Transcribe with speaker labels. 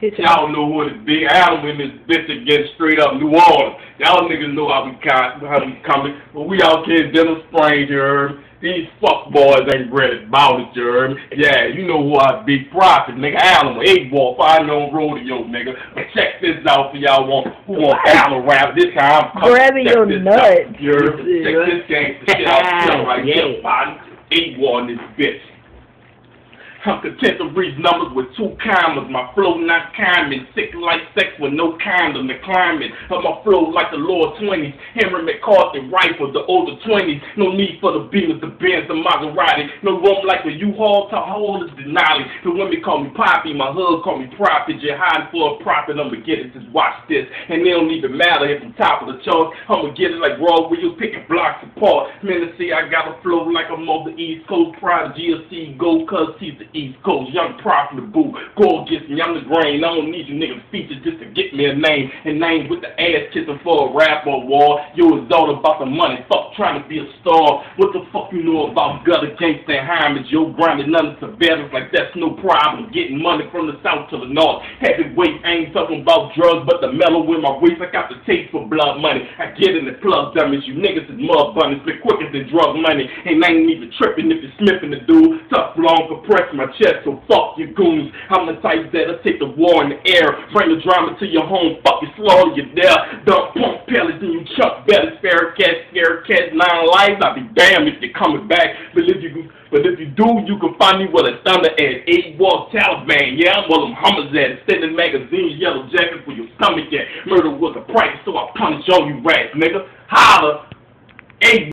Speaker 1: Y'all know what it be. Adam in this bitch against straight up New Orleans. Y'all niggas know how we coming. But we out here in Denham Springs, you heard? These fuck boys ain't ready about it, you heard? Yeah, you know who I be. Profit, nigga. Animal, 8-ball, 5 on rodeo, nigga. But check this out for y'all who want Animal rap. This time I'm coming.
Speaker 2: Grabbing your nuts.
Speaker 1: You heard? Check this gangsta shit out right here, partner. 8-ball in this bitch. I'm content to read numbers with 2 commas. My flow not common. Sick like sex with no condom. The climate of my flow like the lower 20s. Henry McCarthy rifle, the older 20s. No need for the Beamers, the Benz, the Maserati. No room like the U-Haul to hold is Denali. The women call me Poppy, my hood call me Prophet. You're hiding for a profit, I'ma get it, just watch this. And it don't even matter if I'm top of the charts. I'ma get it like raw wheels, picking blocks apart. Man, to see I got a flow like I'm on the East Coast. Prodigy of C, go cuz he's the East Coast, young profitable, go against me, I'm the grain. I don't need you niggas features just to get me a name, and name with the ass kissing for a rapper war. You was all about the money, fuck trying to be a star. What the fuck you know about gutter gangsta and homage? Yo, grinding none of the veterans like that's no problem. Getting money from the south to the north. Heavyweight, I ain't talking about drugs, but the mellow with my waist. I got the taste for blood money. I get in the plug dummies, you niggas is mud bunnies, been quicker than drug money. And I ain't even tripping if you're sniffing the dude. Tough long compress my chest. So fuck you goons. I'm the type that'll take the war in the air. Bring the drama to your home. Fuck you, slaughter you there. Dump pump pellets and you chuck bellies. Fair cat, scare cat, 9 lives. I'll be damned if you're coming back. But if you do, you can find me with a thunder at 8-ball Taliban. Yeah, I'm where them hummers at. Sending magazines, yellow jacket for your stomach at. Murder was a price, so I punish all you rats, nigga. Holla. 8